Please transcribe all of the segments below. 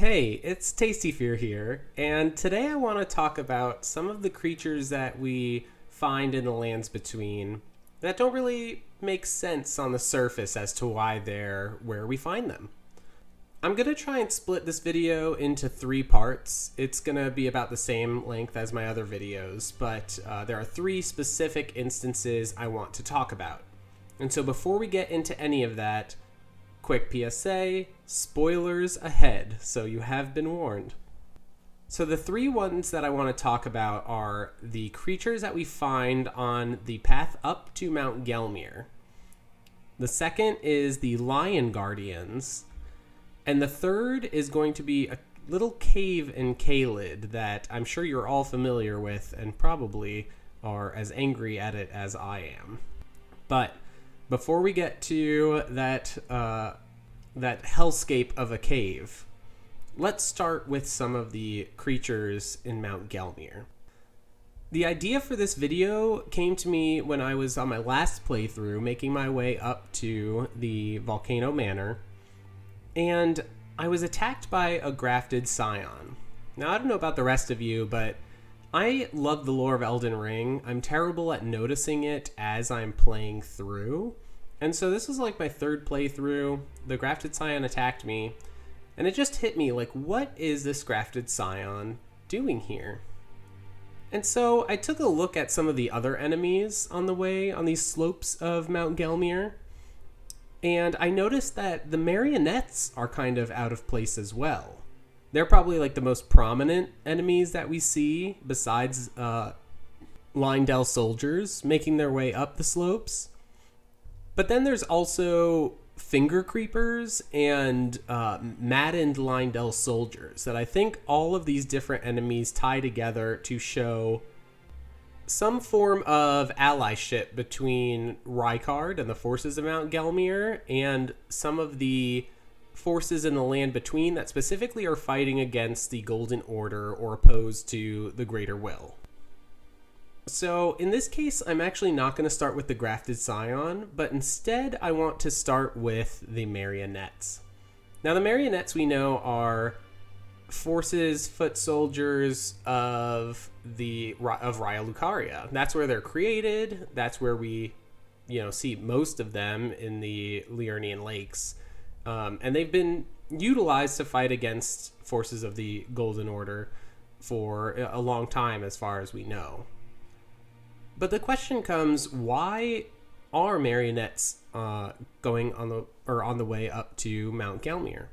Hey, it's Tasty Fear here, and today I want to talk about some of the creatures that we find in the lands between that don't really make sense on the surface as to why they're where we find them. I'm going to try and split this video into three parts. It's going to be about the same length as my other videos, but there are three specific instances I want to talk about. And so before we get into any of that, quick PSA, spoilers ahead, so you have been warned. So the three ones that I want to talk about are the creatures that we find on the path up to Mount Gelmir. The second is the Lion Guardians. And the third is going to be a little cave in Caelid that I'm sure you're all familiar with and probably are as angry at it as I am. But before we get to that hellscape of a cave, let's start with some of the creatures in Mount Gelmir. The idea for this video came to me when I was on my last playthrough, making my way up to the Volcano Manor, and I was attacked by a grafted scion. Now, I don't know about the rest of you, but I love the lore of Elden Ring. I'm terrible at noticing it as I'm playing through. And so this was like my third playthrough. The grafted scion attacked me, and it just hit me like, what is this grafted scion doing here? And so I took a look at some of the other enemies on the way on these slopes of Mount Gelmir, and I noticed that the marionettes are kind of out of place as well. They're probably like the most prominent enemies that we see besides Lindell soldiers making their way up the slopes. But then there's also finger creepers and maddened Lindell soldiers that I think all of these different enemies tie together to show some form of allyship between Rykard and the forces of Mount Gelmir and some of the forces in the land between that specifically are fighting against the Golden Order or opposed to the Greater Will. So in this case, I'm actually not going to start with the grafted scion, but instead I want to start with the marionettes. Now the marionettes we know are forces, foot soldiers of Raya Lucaria. That's where they're created. That's where we, see most of them in the Liurnian Lakes. And they've been utilized to fight against forces of the Golden Order for a long time, as far as we know. But the question comes, why are marionettes going on the way up to Mount Gelmir?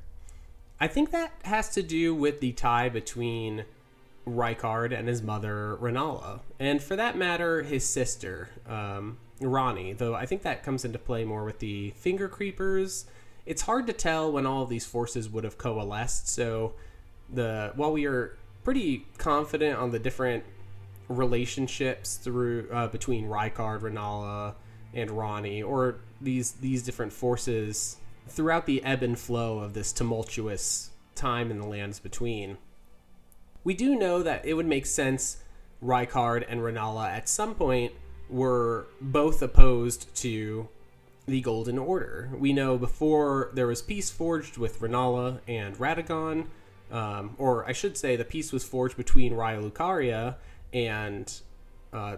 I think that has to do with the tie between Rykard and his mother, Renala, and for that matter, his sister, Ranni, though I think that comes into play more with the finger creepers. It's hard to tell when all of these forces would have coalesced, so while we are pretty confident on the different relationships between Rykard, Renala, and Ranni, or these different forces throughout the ebb and flow of this tumultuous time in the lands between. We do know that it would make sense Rykard and Renala at some point were both opposed to the Golden Order. We know before there was peace forged with Renala and Radagon, or I should say the peace was forged between Raya Lucaria and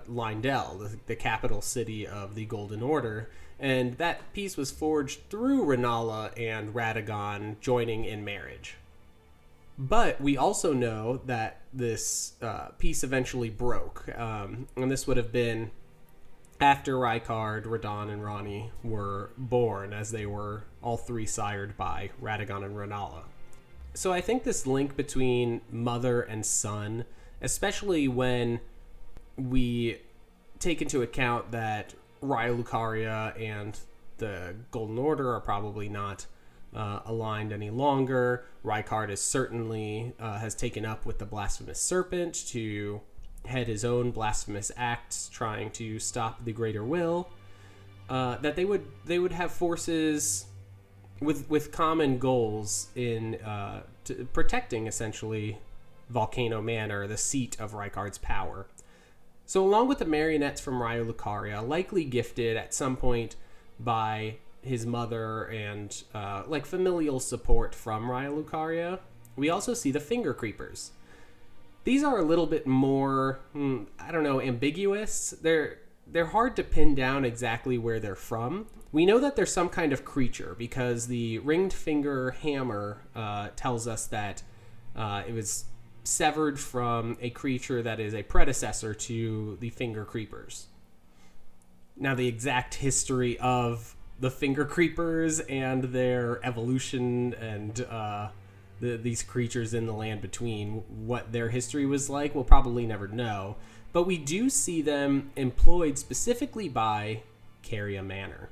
Lindell, the capital city of the Golden Order, and that peace was forged through Renala and Radagon joining in marriage. But we also know that this peace eventually broke, and this would have been after Rykard, Radon, and Ranni were born, as they were all three sired by Radagon and Renala. So I think this link between mother and son, especially when we take into account that Raya Lucaria and the Golden Order are probably not aligned any longer. Rykard is certainly has taken up with the Blasphemous Serpent to head his own blasphemous acts trying to stop the Greater Will. That they would have forces with common goals in protecting essentially Volcano Manor, the seat of Rykard's power. So along with the marionettes from Raya Lucaria, likely gifted at some point by his mother and familial support from Raya Lucaria, we also see the finger creepers. These are a little bit more, ambiguous. They're hard to pin down exactly where they're from. We know that they're some kind of creature because the ringed finger hammer tells us that it was severed from a creature that is a predecessor to the finger creepers. Now, the exact history of the finger creepers and their evolution and these creatures in the land between, what their history was like, we'll probably never know. But we do see them employed specifically by Caria Manor.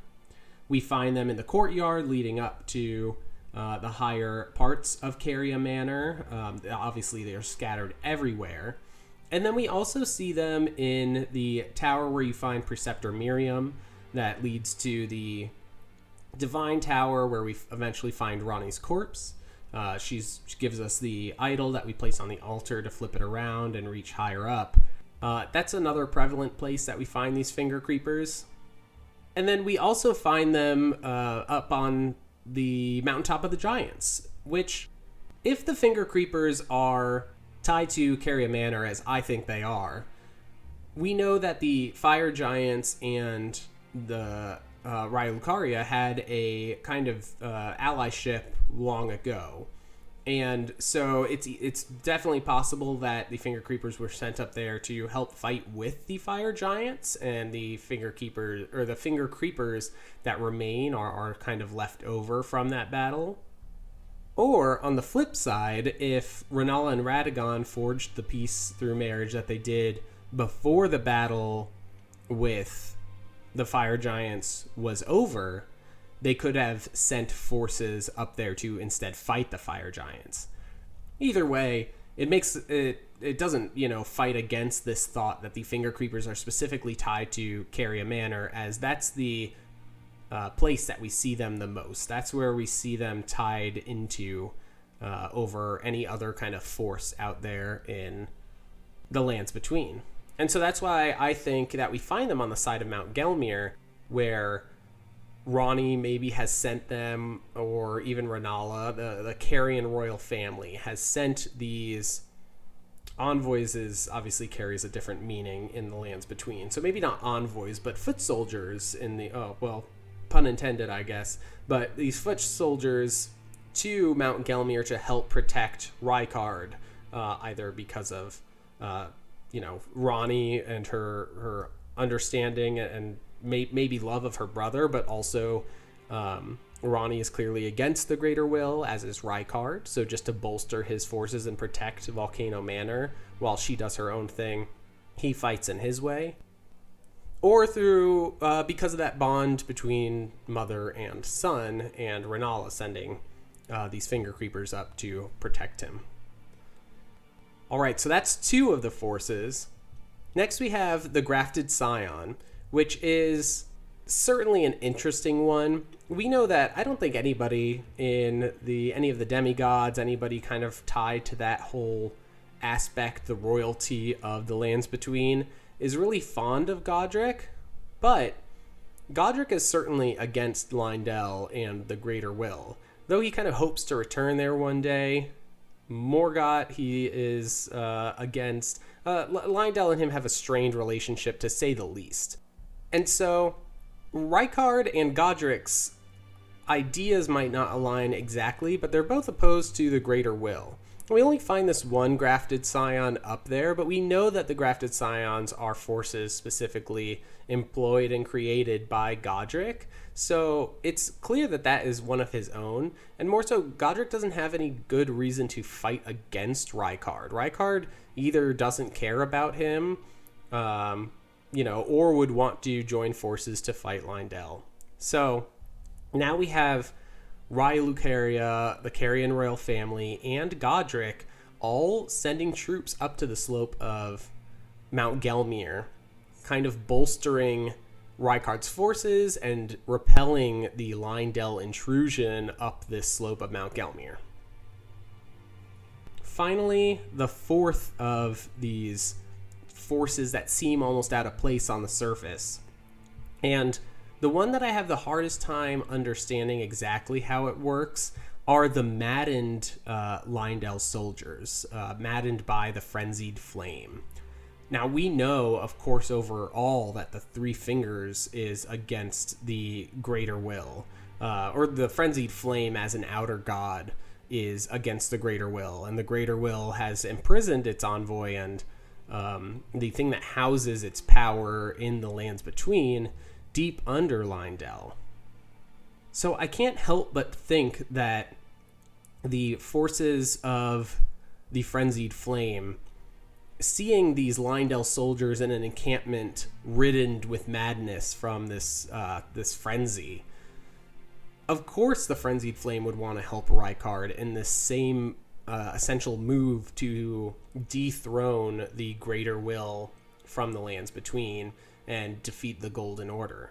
We find them in the courtyard leading up to the higher parts of Caria Manor. Obviously, they are scattered everywhere. And then we also see them in the tower where you find Preceptor Miriam that leads to the Divine Tower where we eventually find Ronnie's corpse. She gives us the idol that we place on the altar to flip it around and reach higher up. That's another prevalent place that we find these finger creepers. And then we also find them up on the mountaintop of the giants, which, if the finger creepers are tied to Caria Manor, as I think they are, we know that the fire giants and the Raya Lucaria had a kind of allyship long ago. And so it's definitely possible that the finger creepers were sent up there to help fight with the fire giants, and the finger creepers that remain are kind of left over from that battle. Or on the flip side, if Rennala and Radagon forged the peace through marriage that they did before the battle with the fire giants was over, they could have sent forces up there to instead fight the fire giants. Either way, it doesn't, fight against this thought that the finger creepers are specifically tied to Caria Manor, as that's the place that we see them the most. That's where we see them tied into over any other kind of force out there in the lands between. And so that's why I think that we find them on the side of Mount Gelmir, where Ronnie maybe has sent them, or even Rennala, the Carian royal family, has sent these envoys. Obviously carries a different meaning in the lands between. So maybe not envoys, but foot soldiers in the, pun intended, I guess. But these foot soldiers to Mount Gelmir to help protect Rykard, either because of, Ronnie and her understanding and maybe love of her brother, but also Ronnie is clearly against the Greater Will, as is Rykard, so just to bolster his forces and protect Volcano Manor while she does her own thing, he fights in his way. Or through because of that bond between mother and son, and Rennala sending these finger creepers up to protect him. Alright, so that's two of the forces. Next we have the Grafted Scion, which is certainly an interesting one. We know that I don't think anybody in any of the demigods, anybody kind of tied to that whole aspect, the royalty of the lands between, is really fond of Godric, but Godric is certainly against Lindell and the Greater Will. Though he kind of hopes to return there one day, Morgott he is against. Lindell and him have a strained relationship, to say the least. And so, Rykard and Godric's ideas might not align exactly, but they're both opposed to the Greater Will. We only find this one Grafted Scion up there, but we know that the Grafted Scions are forces specifically employed and created by Godric, so it's clear that that is one of his own, and more so, Godric doesn't have any good reason to fight against Rykard. Rykard either doesn't care about him, or would want to join forces to fight Lindell. So now we have Raya Lucaria, the Carian royal family, and Godric all sending troops up to the slope of Mount Gelmir, kind of bolstering Rykard's forces and repelling the Lindell intrusion up this slope of Mount Gelmir. Finally, the fourth of these forces that seem almost out of place on the surface, and the one that I have the hardest time understanding exactly how it works, are the maddened Leyndell soldiers, maddened by the frenzied flame. Now, we know, of course, overall that the Three Fingers is against the Greater Will, or the frenzied flame as an outer god is against the Greater Will, and the Greater Will has imprisoned its envoy and the thing that houses its power in the lands between deep under Leyndell. So I can't help but think that the forces of the frenzied flame, seeing these Leyndell soldiers in an encampment ridden with madness from this frenzy, of course the frenzied flame would want to help Rykard in this same essential move to dethrone the Greater Will from the lands between and defeat the Golden Order.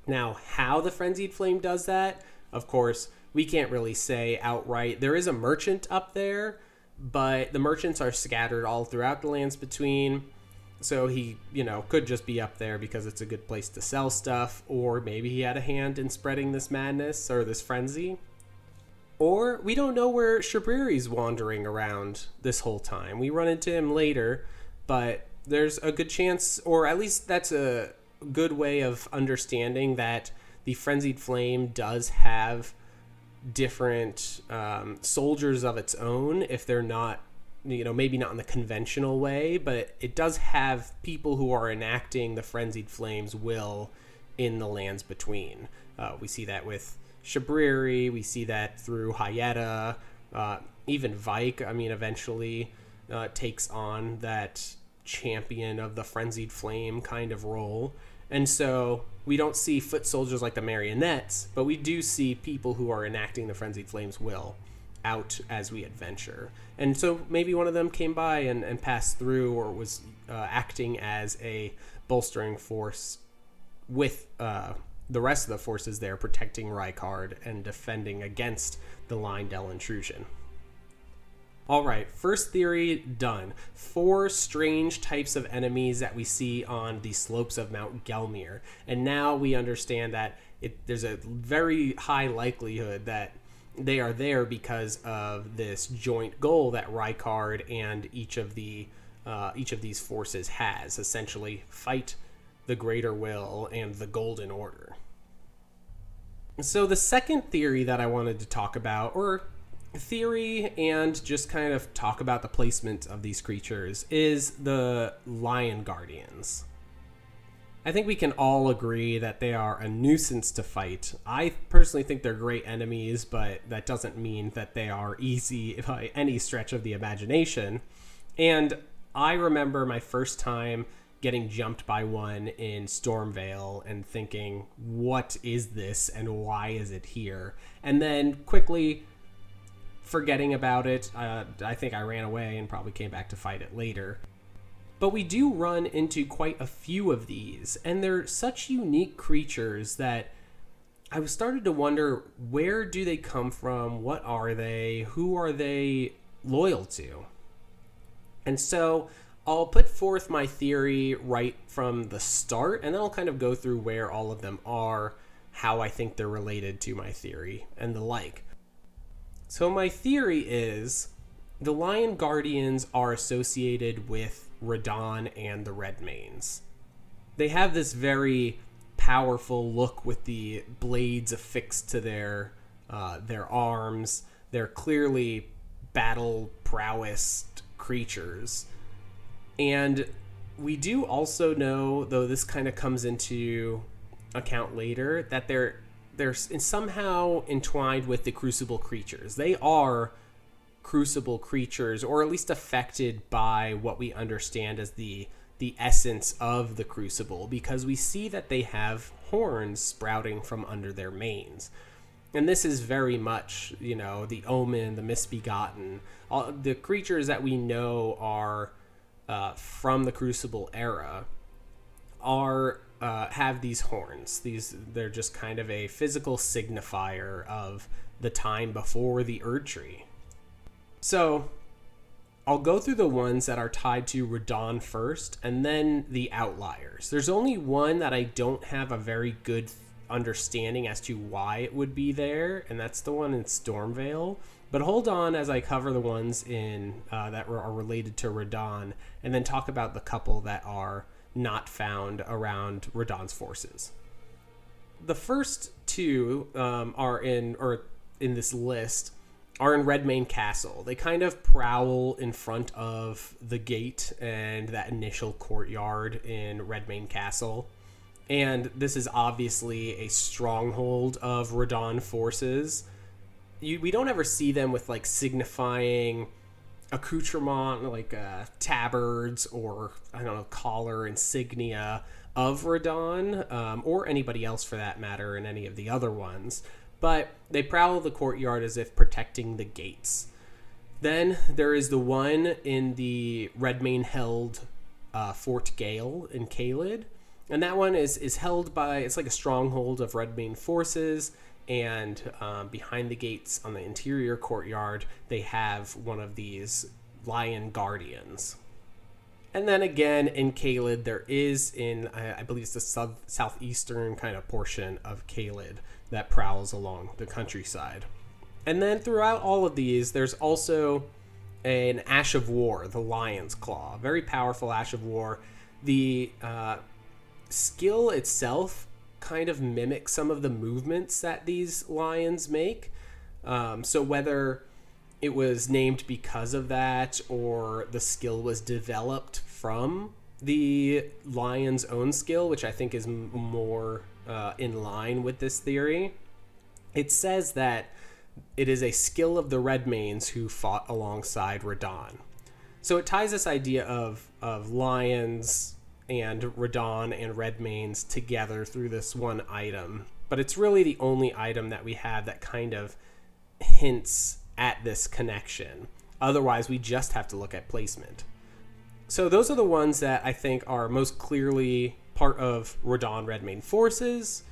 Now, how the frenzied flame does that, of course, we can't really say outright. There is a merchant up there, but the merchants are scattered all throughout the lands between. So he, could just be up there because it's a good place to sell stuff, or maybe he had a hand in spreading this madness or this frenzy. Or we don't know where Shabriri's wandering around this whole time. We run into him later, but there's a good chance, or at least that's a good way of understanding that the frenzied flame does have different soldiers of its own, if they're not, maybe not in the conventional way, but it does have people who are enacting the frenzied flame's will in the lands between. We see that with Shabriri, we see that through Hyetta, even Vike, eventually takes on that champion of the frenzied flame kind of role. And so we don't see foot soldiers like the marionettes, but we do see people who are enacting the frenzied flame's will out as we adventure. And so maybe one of them came by and passed through, or was acting as a bolstering force with the rest of the forces there, protecting Rykard and defending against the Leyndell intrusion. All right, first theory done. 4 strange types of enemies that we see on the slopes of Mount Gelmir. And now we understand that there's a very high likelihood that they are there because of this joint goal that Rykard and each of these forces has, essentially fight the Greater Will and the Golden Order. So the second theory that I wanted to talk about, or theory and just kind of talk about the placement of these creatures, is the Lion Guardians. I think we can all agree that they are a nuisance to fight. I personally think they're great enemies, but that doesn't mean that they are easy by any stretch of the imagination. And I remember my first time getting jumped by one in Stormvale and thinking, what is this and why is it here? And then quickly forgetting about it. I think I ran away and probably came back to fight it later. But we do run into quite a few of these, and they're such unique creatures that I started to wonder, where do they come from? What are they? Who are they loyal to? And so I'll put forth my theory right from the start, and then I'll kind of go through where all of them are, how I think they're related to my theory, and the like. So my theory is the Lion Guardians are associated with Radahn and the Redmanes. They have this very powerful look with the blades affixed to their arms. They're clearly battle prowess creatures. And we do also know, though this kind of comes into account later, that they're somehow entwined with the Crucible creatures. They are Crucible creatures, or at least affected by what we understand as the essence of the Crucible, because we see that they have horns sprouting from under their manes. And this is very much, the Omen, the Misbegotten, all the creatures that we know are from the Crucible era have these horns. They're just kind of a physical signifier of the time before the Erdtree. So I'll go through the ones that are tied to Radahn first, and then the outliers. There's only one that I don't have a very good understanding as to why it would be there, and that's the one in Stormvale. But hold on as I cover the ones in that are related to Radahn, and then talk about the couple that are not found around Radahn's forces. The first two are in this list are in Redmane Castle. They kind of prowl in front of the gate and that initial courtyard in Redmane Castle. And this is obviously a stronghold of Radahn forces. We don't ever see them with like signifying accoutrement, like tabards or, I don't know, collar insignia of Radahn, or anybody else for that matter in any of the other ones. But they prowl the courtyard as if protecting the gates. Then there is the one in the Redmane held Fort Gale in Caelid. And that one is held by, it's like a stronghold of Redmane forces. And behind the gates on the interior courtyard, they have one of these lion guardians. And then again in Caelid, there is I believe it's the southeastern kind of portion of Caelid that prowls along the countryside. And then throughout all of these, there's also an Ash of War, the Lion's Claw. Very powerful Ash of War. The skill itself kind of mimics some of the movements that these lions make. So whether it was named because of that or the skill was developed from the lion's own skill, which I think is more in line with this theory, it says that it is a skill of the Redmanes who fought alongside Radahn. So it ties this idea of lions and Radahn and Redmanes together through this one item. But it's really the only item that we have that kind of hints at this connection. Otherwise, we just have to look at placement. So those are the ones that I think are most clearly part of Radahn Redmane forces.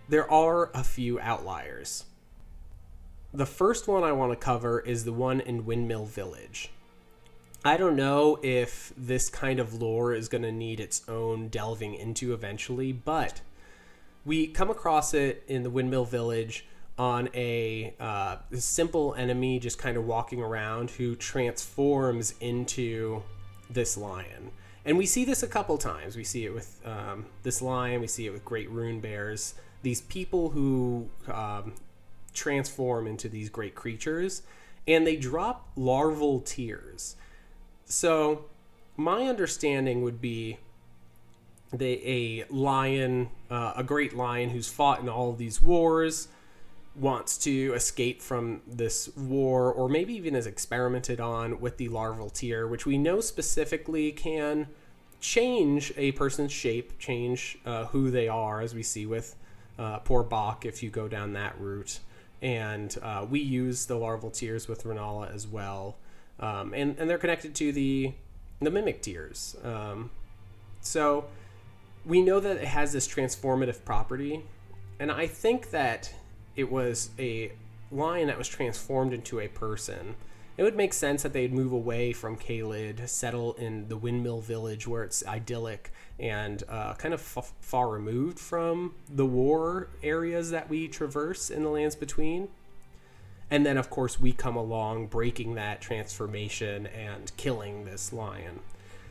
There are a few outliers. The first one I want to cover is the one in Windmill Village. I don't know if this kind of lore is going to need its own delving into eventually, but we come across it in the Windmill Village on a simple enemy just kind of walking around who transforms into this lion. And we see this a couple times. We see it with this lion. We see it with great rune bears. These people who transform into these great creatures, and they drop larval tears. So my understanding would be a lion, a great lion who's fought in all of these wars, wants to escape from this war, or maybe even is experimented on with the larval tear, which we know specifically can change a person's shape, change who they are, as we see with poor Bach if you go down that route. And we use the larval tears with Renala as well. And they're connected to the mimic tears. So we know that it has this transformative property. And I think that it was a lion that was transformed into a person. It would make sense that they'd move away from Caelid, settle in the Windmill Village where it's idyllic and kind of far removed from the war areas that we traverse in the Lands Between. And then, of course, we come along breaking that transformation and killing this lion.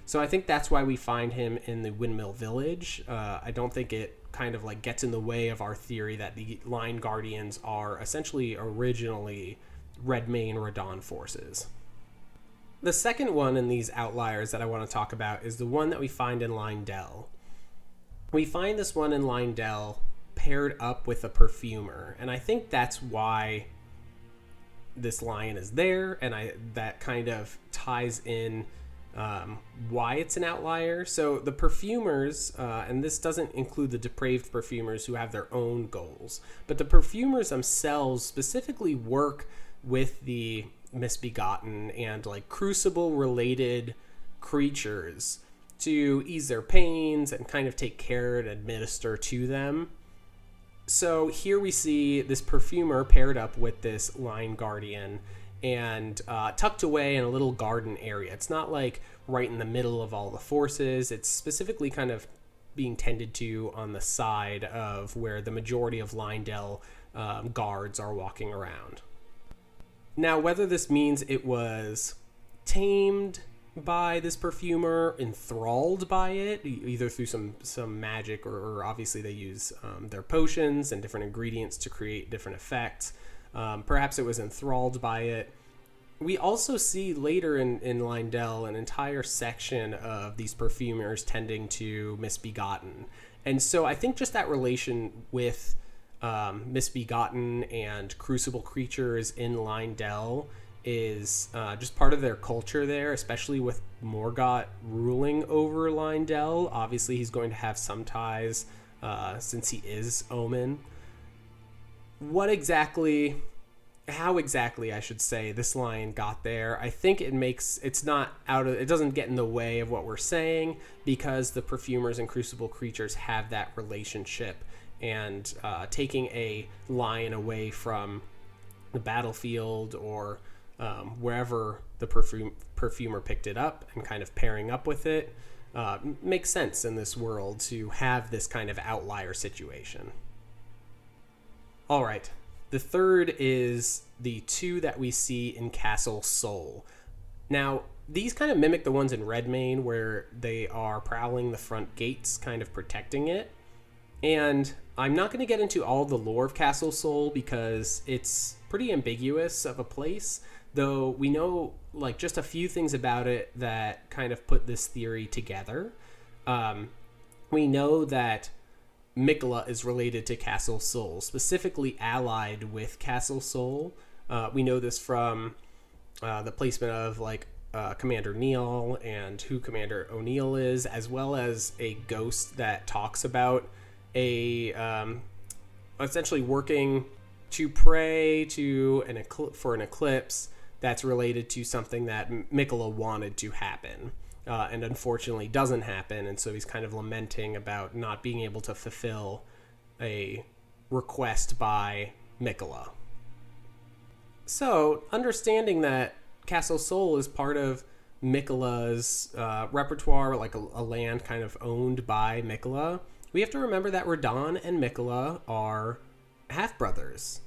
So I think that's why we find him in the Windmill Village. I don't think it kind of like gets in the way of our theory that the Lion Guardians are essentially originally Redmane Radahn forces. The second one in these outliers that I want to talk about is the one that we find in Lindell. We find this one in Lindell paired up with a perfumer, and I think that's why this lion is there, and that kind of ties in why it's an outlier. So the perfumers, and this doesn't include the depraved perfumers who have their own goals, but the perfumers themselves specifically work with the misbegotten and like crucible related creatures to ease their pains and kind of take care and administer to them. So here we see this perfumer paired up with this lion guardian and tucked away in a little garden area. It's not like right in the middle of all the forces. It's specifically kind of being tended to on the side of where the majority of Leyndell guards are walking around. Now, whether this means it was tamed by this perfumer, enthralled by it, either through some magic, or obviously they use their potions and different ingredients to create different effects. Perhaps it was enthralled by it. We also see later in Leyndell an entire section of these perfumers tending to Misbegotten. And so I think just that relation with Misbegotten and crucible creatures in Leyndell is just part of their culture there, especially with Morgott ruling over Leyndell. Obviously, he's going to have some ties since he is Omen. How exactly, I should say, this line got there, I think it doesn't get in the way of what we're saying, because the perfumers and crucible creatures have that relationship, and taking a lion away from the battlefield or wherever the perfumer picked it up and kind of pairing up with it makes sense in this world to have this kind of outlier situation. All right. The third is the two that we see in Castle Sol. Now, these kind of mimic the ones in Redmane, where they are prowling the front gates, kind of protecting it. And I'm not going to get into all the lore of Castle Sol because it's pretty ambiguous of a place, though we know like just a few things about it that kind of put this theory together. We know that Miquella is related to Castle Sol, specifically allied with Castle Sol. We know this from the placement of Commander Neil and who Commander O'Neill is, as well as a ghost that talks about essentially working to pray to for an eclipse that's related to something that Miquella wanted to happen. And unfortunately doesn't happen, and so he's kind of lamenting about not being able to fulfill a request by Miquella. So, understanding that Castle Sol is part of Miquella's repertoire, like a land kind of owned by Miquella, we have to remember that Radahn and Miquella are half-brothers.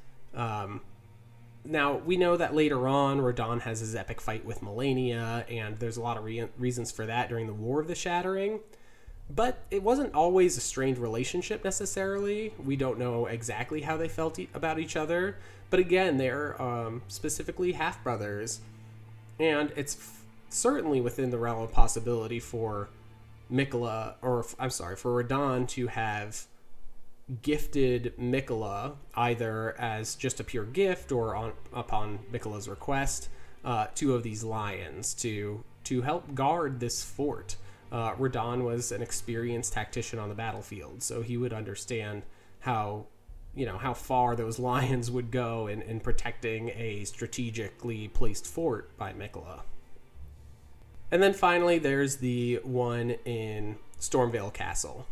Now, we know that later on, Radahn has his epic fight with Melania, and there's a lot of reasons for that during the War of the Shattering. But it wasn't always a strained relationship, necessarily. We don't know exactly how they felt about each other. But again, they're specifically half-brothers. And it's certainly within the realm of possibility for for Radahn to have gifted Miquella, either as just a pure gift or upon Miquella's request, two of these lions to help guard this fort. Radahn was an experienced tactician on the battlefield, so he would understand how far those lions would go in protecting a strategically placed fort by Miquella. And then finally, there's the one in Stormveil Castle.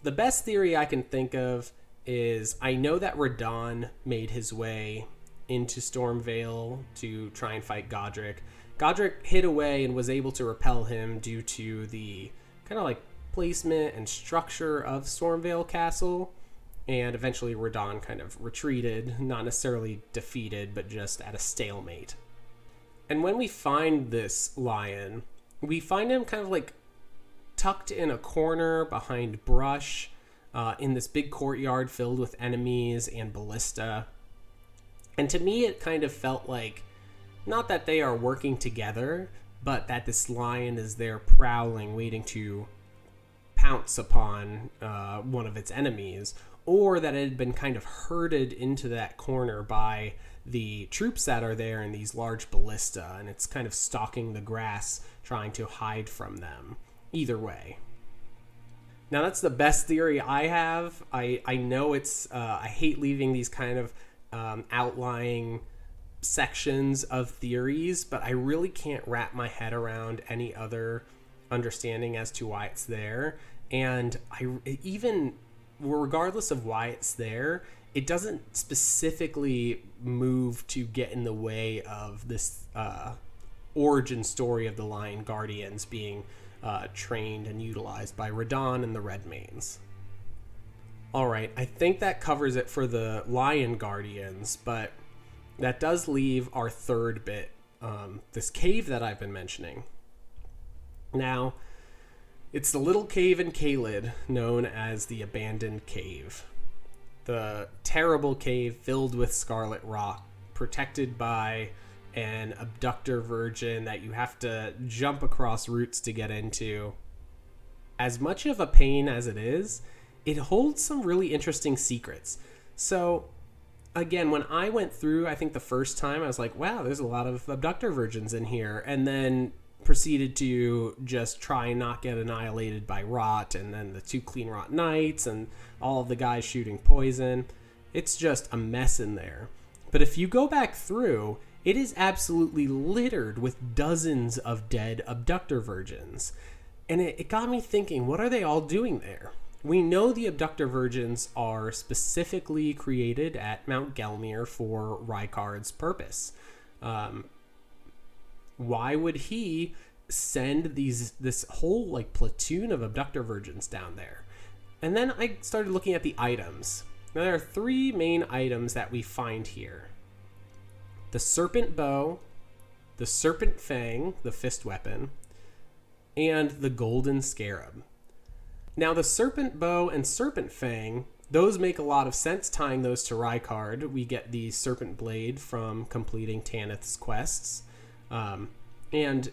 The best theory I can think of is I know that Radahn made his way into Stormveil to try and fight Godric. Godric hid away and was able to repel him due to the kind of placement and structure of Stormveil Castle. And eventually Radahn kind of retreated, not necessarily defeated, but just at a stalemate. And when we find this lion, we find him kind of tucked in a corner behind brush in this big courtyard filled with enemies and ballista. And to me, it kind of felt like, not that they are working together, but that this lion is there prowling, waiting to pounce upon one of its enemies, or that it had been kind of herded into that corner by the troops that are there in these large ballista, and it's kind of stalking the grass, trying to hide from them. Either way. Now, that's the best theory I have. I know it's... I hate leaving these kind of outlying sections of theories, but I really can't wrap my head around any other understanding as to why it's there. And regardless of why it's there, it doesn't specifically move to get in the way of this origin story of the Lion Guardians being trained and utilized by Radahn and the Redmanes. Alright, I think that covers it for the Lion Guardians, but that does leave our third bit, this cave that I've been mentioning. Now, it's the little cave in Caelid known as the Abandoned Cave. The terrible cave filled with scarlet rock, protected by an abductor virgin that you have to jump across roots to get into. As much of a pain as it is, it holds some really interesting secrets. So, again, when I went through, I think the first time, I was like, wow, there's a lot of abductor virgins in here. And then proceeded to just try and not get annihilated by rot, and then the 2 clean rot knights, and all of the guys shooting poison. It's just a mess in there. But if you go back through, it is absolutely littered with dozens of dead abductor virgins. And it got me thinking, what are they all doing there? We know the abductor virgins are specifically created at Mount Gelmir for Rykard's purpose. Why would he send this whole like platoon of abductor virgins down there? And then I started looking at the items. Now there are 3 main items that we find here: the serpent bow, the serpent fang, the fist weapon, and the golden scarab. Now, the serpent bow and serpent fang, those make a lot of sense tying those to Rykard. We get the serpent blade from completing Tanith's quests. And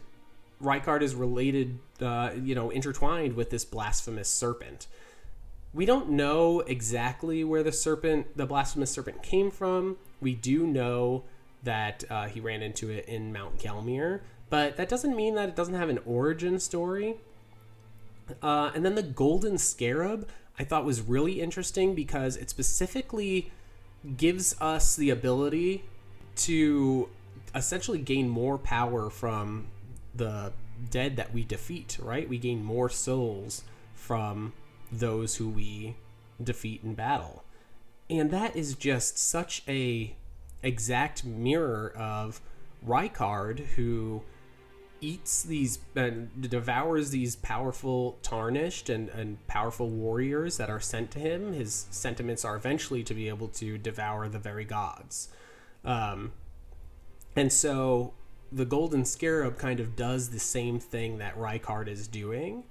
Rykard is related, intertwined with this blasphemous serpent. We don't know exactly where the blasphemous serpent came from. We do know that he ran into it in Mount Gelmir, but that doesn't mean that it doesn't have an origin story. And then the golden scarab I thought was really interesting because it specifically gives us the ability to essentially gain more power from the dead that we defeat, right? We gain more souls from those who we defeat in battle. And that is just such a exact mirror of Rykard, who eats these and devours these powerful tarnished and powerful warriors that are sent to him. His sentiments are eventually to be able to devour the very gods. And so the golden scarab kind of does the same thing that Rykard is doing.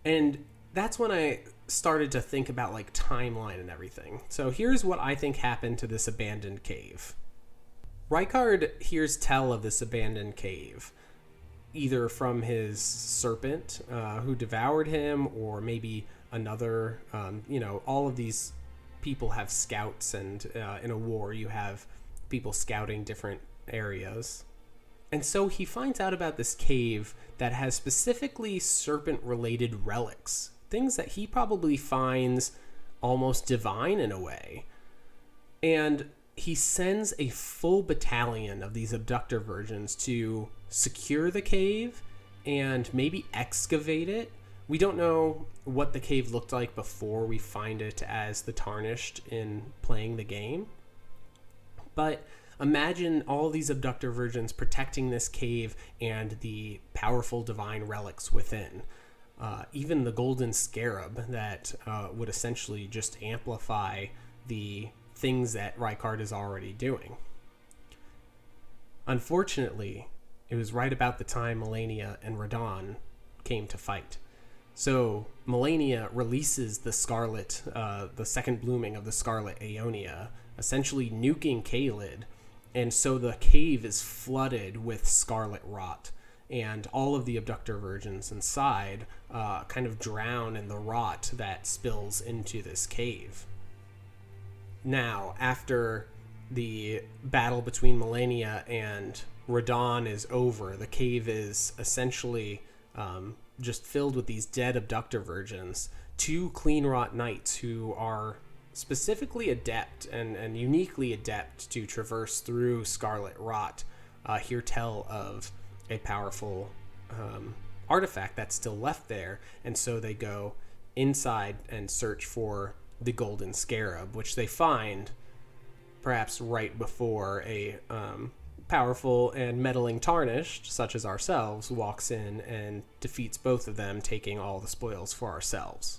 And that's when I started to think about like timeline and everything. So here's what I think happened to this abandoned cave. Rykard hears tell of this abandoned cave, either from his serpent who devoured him, or maybe another, all of these people have scouts, and in a war you have people scouting different areas. And so he finds out about this cave that has specifically serpent-related relics, things that he probably finds almost divine in a way. And he sends a full battalion of these abductor virgins to secure the cave and maybe excavate it. We don't know what the cave looked like before we find it as the Tarnished in playing the game. But imagine all these abductor virgins protecting this cave and the powerful divine relics within. Even the golden scarab that would essentially just amplify the things that Rykard is already doing. Unfortunately, it was right about the time Malenia and Radahn came to fight. So Malenia releases the Scarlet, the second blooming of the Scarlet Aeonia, essentially nuking Caelid, and so the cave is flooded with scarlet rot, and all of the abductor virgins inside kind of drown in the rot that spills into this cave. Now, after the battle between Malenia and Radahn is over, the cave is essentially just filled with these dead abductor virgins. 2 clean rot knights who are specifically adept and uniquely adept to traverse through scarlet rot hear tell of a powerful artifact that's still left there, and so they go inside and search for the golden scarab, which they find perhaps right before a powerful and meddling Tarnished, such as ourselves, walks in and defeats both of them, taking all the spoils for ourselves.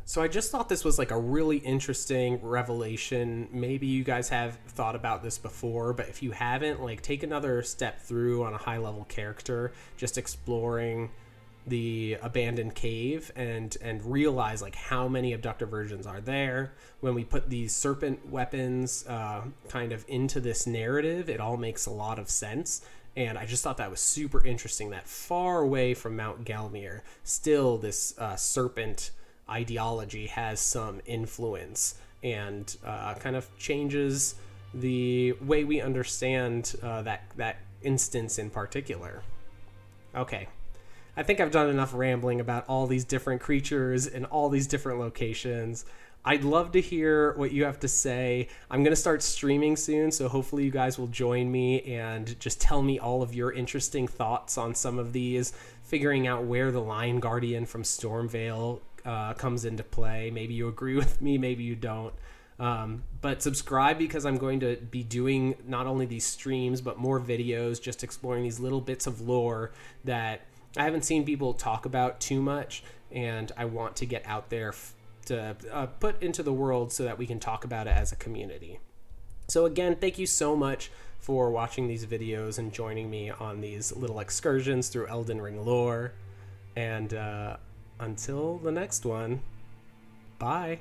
So I just thought this was like a really interesting revelation. Maybe you guys have thought about this before, but if you haven't, like, take another step through on a high level character, just exploring the abandoned cave and realize like how many abductor versions are there. When we put these serpent weapons kind of into this narrative, it all makes a lot of sense. And I just thought that was super interesting, that far away from Mount Gelmir, still this serpent ideology has some influence and kind of changes the way we understand that instance in particular. Okay, I think I've done enough rambling about all these different creatures and all these different locations. I'd love to hear what you have to say. I'm going to start streaming soon, so hopefully you guys will join me and just tell me all of your interesting thoughts on some of these, figuring out where the Lion Guardian from Stormvale comes into play. Maybe you agree with me, maybe you don't. But subscribe, because I'm going to be doing not only these streams, but more videos just exploring these little bits of lore that I haven't seen people talk about too much, and I want to get out there to put into the world so that we can talk about it as a community. So again, thank you so much for watching these videos and joining me on these little excursions through Elden Ring lore. And until the next one, bye.